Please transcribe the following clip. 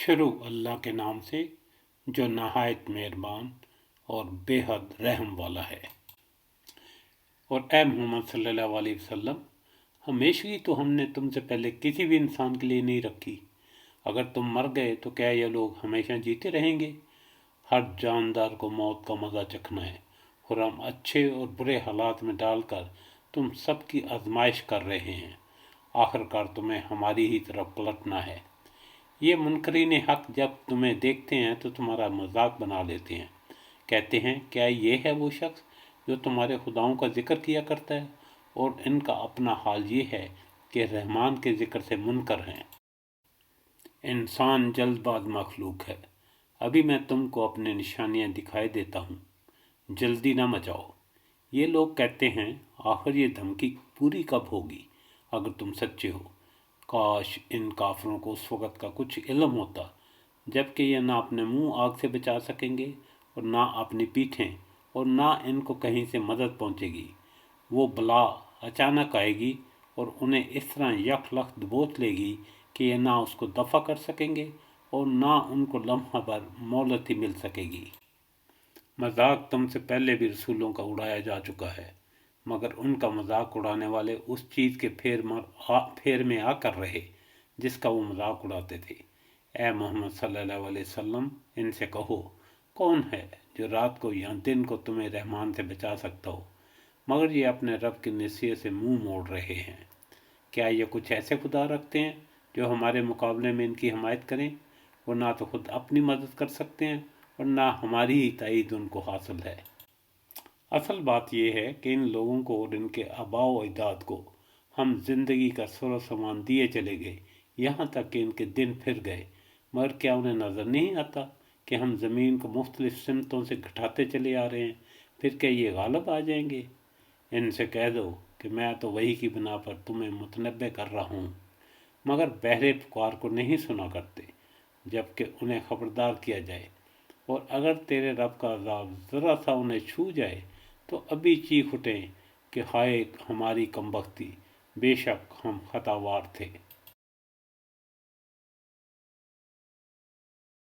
शुरू अल्लाह के नाम से जो नहायत मेहरबान और बेहद रहम वाला है। और ए मोहम्मद सल्लल्लाहु अलैहि वसल्लम, हमेशगी तो हमने तुमसे पहले किसी भी इंसान के लिए नहीं रखी। अगर तुम मर गए तो क्या ये लोग हमेशा जीते रहेंगे? हर जानदार को मौत का मज़ा चखना है और हम अच्छे और बुरे हालात में डालकर तुम सबकी आजमाइश कर रहे हैं। आखिरकार तुम्हें हमारी ही तरफ पलटना है। ये मुनकरीन हक जब तुम्हें देखते हैं तो तुम्हारा मजाक बना लेते हैं। कहते हैं, क्या ये है वो शख्स जो तुम्हारे खुदाओं का जिक्र किया करता है? और इनका अपना हाल ये है कि रहमान के जिक्र से मुनकर हैं। इंसान जल्दबाज मखलूक है। अभी मैं तुमको अपने निशानियां दिखाई देता हूँ, जल्दी ना मचाओ। ये लोग कहते हैं, आखिर ये धमकी पूरी कब होगी अगर तुम सच्चे हो। काश इन काफिरों को उस वक़्त का कुछ इल्म होता जबकि ये ना अपने मुंह आग से बचा सकेंगे और ना अपनी पीठें, और ना इनको कहीं से मदद पहुंचेगी। वो बला अचानक आएगी और उन्हें इस तरह यकलख्त दबोच लेगी कि ये ना उसको दफ़ा कर सकेंगे और ना उनको लम्हा भर मोहलत ही मिल सकेगी। मजाक तुमसे पहले भी रसूलों का उड़ाया जा चुका है, मगर उनका मजाक उड़ाने वाले उस चीज़ के फेर में आकर रहे जिसका वो मजाक उड़ाते थे। ए मोहम्मद सल्लल्लाहु अलैहि वसल्लम, इनसे कहो, कौन है जो रात को या दिन को तुम्हें रहमान से बचा सकता हो? मगर ये अपने रब की नसीहत से मुंह मोड़ रहे हैं। क्या ये कुछ ऐसे खुदा रखते हैं जो हमारे मुकाबले में इनकी हमायत करें? वो ना तो खुद अपनी मदद कर सकते हैं और ना हमारी ही ताईद उनको हासिल है। असल बात यह है कि इन लोगों को और इनके आबाओ अजदाद को हम जिंदगी का सरो सामान दिए चले गए, यहाँ तक कि इनके दिन फिर गए, मगर क्या उन्हें नज़र नहीं आता कि हम ज़मीन को मुख्तलिफ सिमतों से घटाते चले आ रहे हैं? फिर क्या ये गालब आ जाएंगे? इनसे कह दो कि मैं तो वही की बिना पर तुम्हें मुतनब्बे कर रहा हूँ, मगर बहरे पुकार को नहीं सुना करते जबकि उन्हें खबरदार किया जाए। और अगर तेरे रब का अज़ाब ज़रा सा उन्हें छू जाए तो अभी चीख उठें कि हाय हमारी कमबख्ती, बेशक हम खतावार थे।